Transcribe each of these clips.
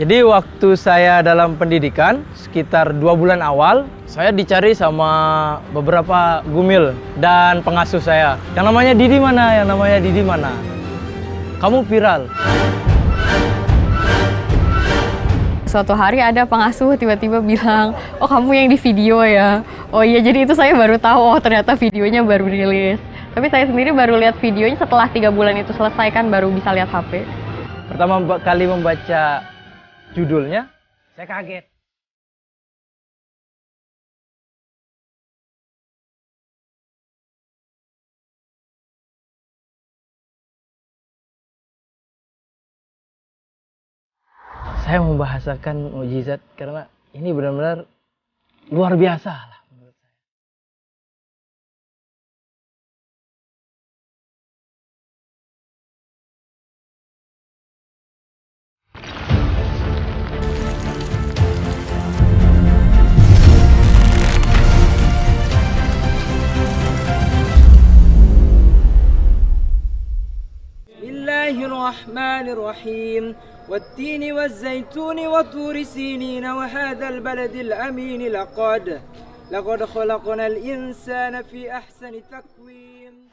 Jadi waktu saya dalam pendidikan, sekitar 2 bulan awal, saya dicari sama beberapa gumil dan pengasuh saya. Yang namanya Didi mana? Yang namanya Didi mana? Kamu viral. Suatu hari ada pengasuh tiba-tiba bilang, oh kamu yang di video ya? Oh iya, jadi itu saya baru tahu, oh ternyata videonya baru rilis. Tapi saya sendiri baru lihat videonya setelah 3 bulan itu selesai kan, baru bisa lihat HP. Pertama kali membaca judulnya, saya kaget. Saya membahasakan mukjizat karena ini benar-benar luar biasa lah menurut saya. Bismillahirrahmanirrahim. والتين والزيتون وطور سينين وهذا البلد الأمين لقد خلقنا الإنسان في أحسن تقويم.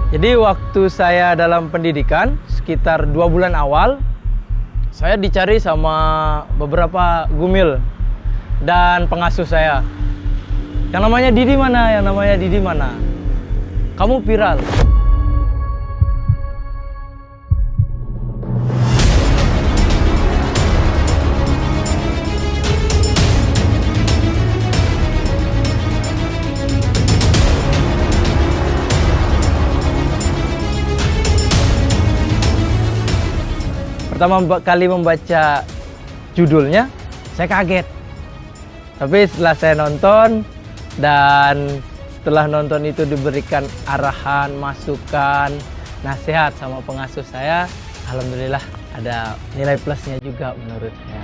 Jadi waktu saya dalam pendidikan, sekitar 2 bulan awal, saya dicari sama beberapa gumil dan pengasuh saya. Yang namanya Didi mana? Yang namanya Didi mana? Kamu viral. Pertama kali membaca judulnya, saya kaget. Tapi setelah saya nonton, dan setelah nonton itu diberikan arahan, masukan, nasihat sama pengasuh saya, alhamdulillah ada nilai plusnya juga menurut saya.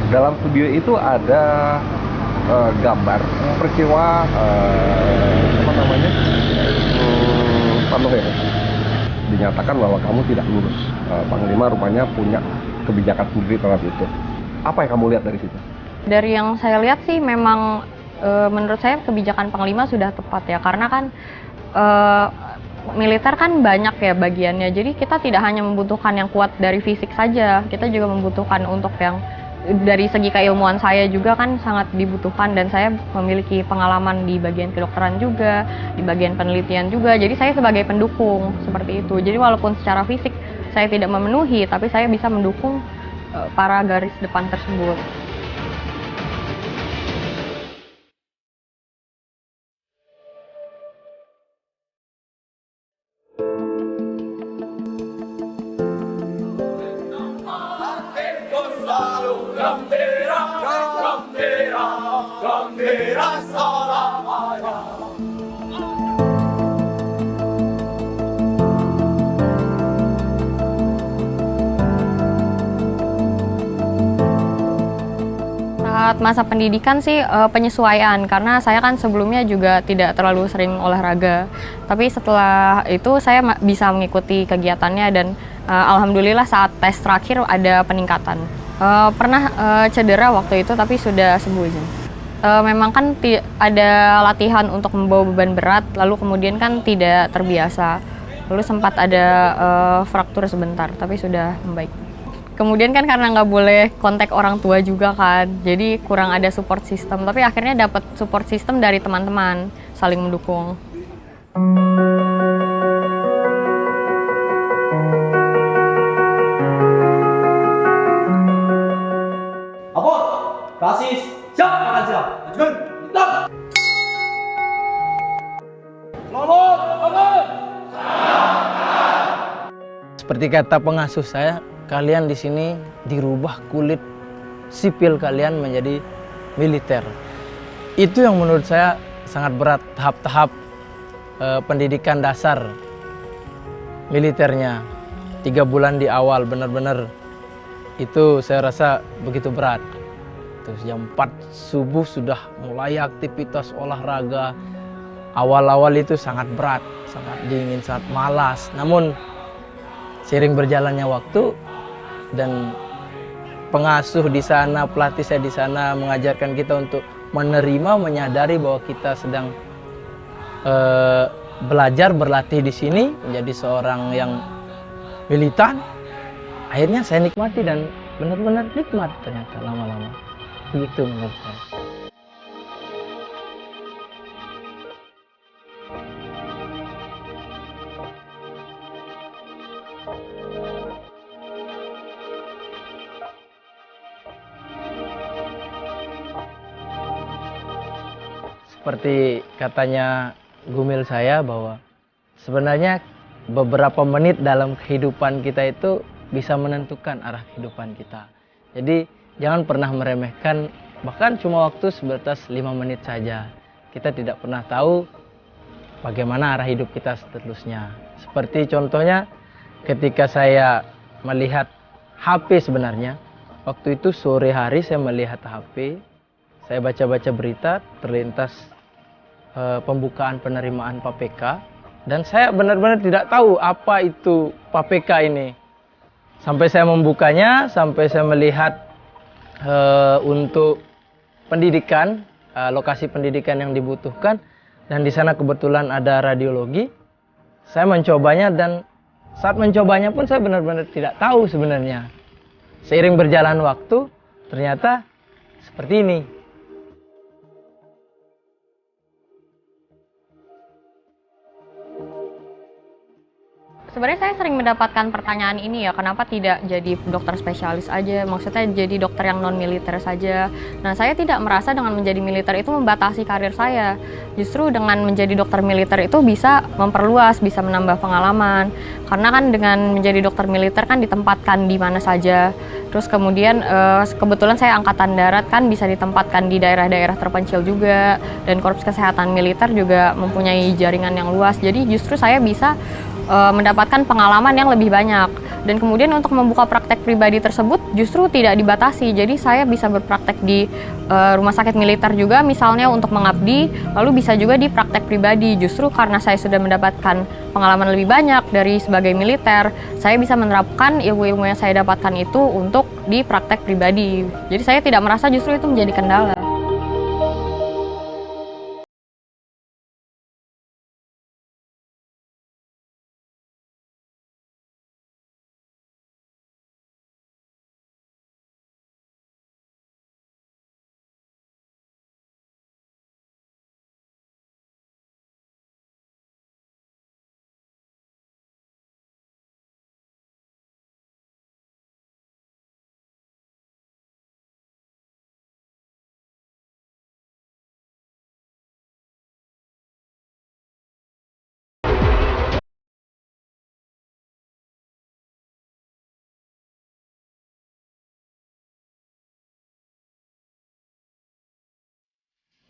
Dalam video itu ada gambar peristiwa Pandoh ya. Dinyatakan bahwa kamu tidak lulus. Panglima rupanya punya kebijakan sendiri terhadap itu. Apa yang kamu lihat dari situ? Dari yang saya lihat sih memang menurut saya kebijakan Panglima sudah tepat ya, karena kan militer kan banyak ya bagiannya. Jadi kita tidak hanya membutuhkan yang kuat dari fisik saja, kita juga membutuhkan untuk yang dari segi keilmuan saya juga kan sangat dibutuhkan, dan saya memiliki pengalaman di bagian kedokteran juga, di bagian penelitian juga. Jadi saya sebagai pendukung seperti itu. Jadi walaupun secara fisik saya tidak memenuhi, tapi saya bisa mendukung para garis depan tersebut. Saat masa pendidikan sih penyesuaian, karena saya kan sebelumnya juga tidak terlalu sering olahraga. Tapi setelah itu saya bisa mengikuti kegiatannya, dan alhamdulillah saat tes terakhir ada peningkatan. Pernah cedera waktu itu tapi sudah sembuh aja. Memang kan ada latihan untuk membawa beban berat, lalu kemudian kan tidak terbiasa. Lalu sempat ada fraktur sebentar, tapi sudah membaik. Kemudian kan karena nggak boleh kontak orang tua juga kan, jadi kurang ada support system. Tapi akhirnya dapat support system dari teman-teman, saling mendukung. Apor, basis, siap, makan siap. Lanjutkan, hitam. Lomot, bangun. seperti kata pengasuh saya, kalian di sini dirubah kulit sipil kalian menjadi militer. Itu yang menurut saya sangat berat, tahap-tahap pendidikan dasar militernya. 3 bulan di awal benar-benar itu saya rasa begitu berat. Terus jam 4 subuh sudah mulai aktivitas olahraga. Awal-awal itu sangat berat, sangat dingin, sangat malas. Namun seiring berjalannya waktu dan pengasuh di sana, pelatih saya di sana mengajarkan kita untuk menerima, menyadari bahwa kita sedang belajar, berlatih di sini menjadi seorang yang militan. Akhirnya saya nikmati dan benar-benar nikmat ternyata lama-lama. Begitu menurut saya. Seperti katanya Gumil saya bahwa sebenarnya beberapa menit dalam kehidupan kita itu bisa menentukan arah kehidupan kita. Jadi jangan pernah meremehkan, bahkan cuma waktu sebatas 5 menit saja. Kita tidak pernah tahu bagaimana arah hidup kita seterusnya. Seperti contohnya ketika saya melihat HP sebenarnya. Waktu itu sore hari saya melihat HP, saya baca-baca berita, terlintas pembukaan penerimaan PAPK. Dan saya benar-benar tidak tahu apa itu PAPK ini. Sampai saya membukanya, sampai saya melihat untuk pendidikan, lokasi pendidikan yang dibutuhkan. Dan di sana kebetulan ada radiologi. Saya mencobanya dan saat mencobanya pun saya benar-benar tidak tahu sebenarnya. Seiring berjalan waktu, ternyata seperti ini. Sebenarnya saya sering mendapatkan pertanyaan ini ya, kenapa tidak jadi dokter spesialis aja, maksudnya jadi dokter yang non-militer saja. Nah, saya tidak merasa dengan menjadi militer itu membatasi karir saya. Justru dengan menjadi dokter militer itu bisa memperluas, bisa menambah pengalaman. Karena kan dengan menjadi dokter militer kan ditempatkan di mana saja. Terus kemudian kebetulan saya angkatan darat kan bisa ditempatkan di daerah-daerah terpencil juga. Dan Korps Kesehatan Militer juga mempunyai jaringan yang luas. Jadi justru saya bisa mendapatkan pengalaman yang lebih banyak. Dan kemudian untuk membuka praktek pribadi tersebut justru tidak dibatasi. Jadi saya bisa berpraktek di rumah sakit militer juga misalnya untuk mengabdi, lalu bisa juga di praktek pribadi. Justru karena saya sudah mendapatkan pengalaman lebih banyak dari sebagai militer, saya bisa menerapkan ilmu-ilmu yang saya dapatkan itu untuk di praktek pribadi. Jadi saya tidak merasa justru itu menjadi kendala.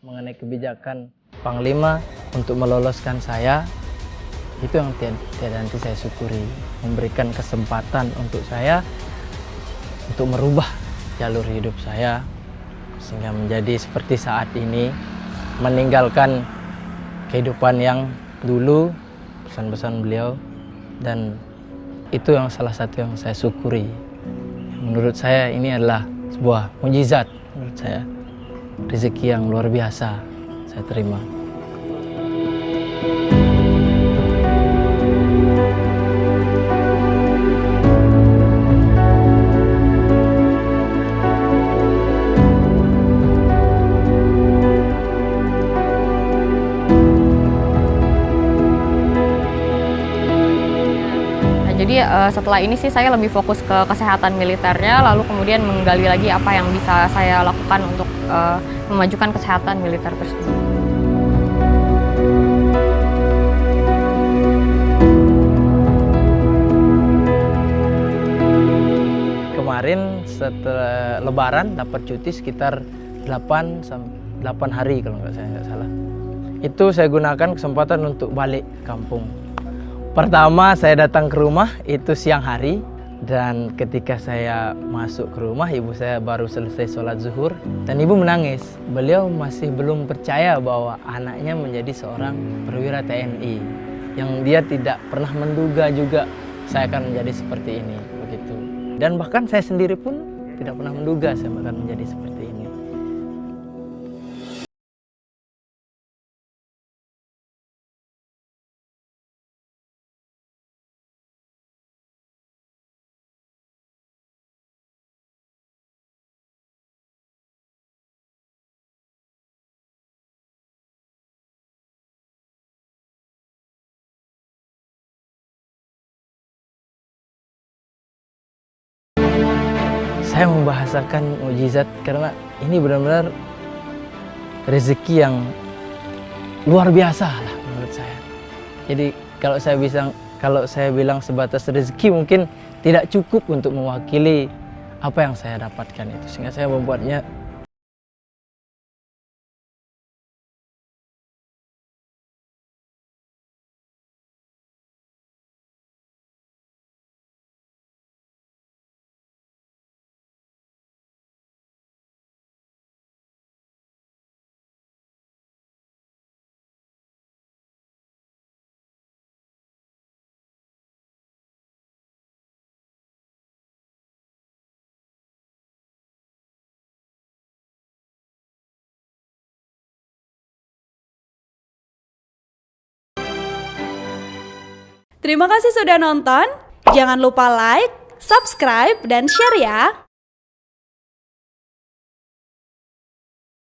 Mengenai kebijakan Panglima untuk meloloskan saya, itu yang tiada nanti saya syukuri. Memberikan kesempatan untuk saya untuk merubah jalur hidup saya sehingga menjadi seperti saat ini, meninggalkan kehidupan yang dulu, pesan-pesan beliau, dan itu yang salah satu yang saya syukuri. Menurut saya ini adalah sebuah mukjizat menurut saya. Rezeki yang luar biasa saya terima. Jadi setelah ini sih saya lebih fokus ke kesehatan militernya, lalu kemudian menggali lagi apa yang bisa saya lakukan untuk memajukan kesehatan militer tersebut. kemarin setelah Lebaran dapat cuti sekitar 8 hari kalau nggak salah. Itu saya gunakan kesempatan untuk balik kampung. Pertama saya datang ke rumah itu siang hari, dan ketika saya masuk ke rumah ibu saya baru selesai sholat zuhur dan ibu menangis. Beliau masih belum percaya bahwa anaknya menjadi seorang perwira TNI, yang dia tidak pernah menduga juga saya akan menjadi seperti ini begitu. Dan bahkan saya sendiri pun tidak pernah menduga saya akan menjadi seperti ini. Saya membahasakan mukjizat karena ini benar-benar rezeki yang luar biasa lah menurut saya. Jadi kalau saya bilang sebatas rezeki mungkin tidak cukup untuk mewakili apa yang saya dapatkan itu, sehingga saya membuatnya Terima kasih sudah nonton. Jangan lupa like, subscribe, dan share ya.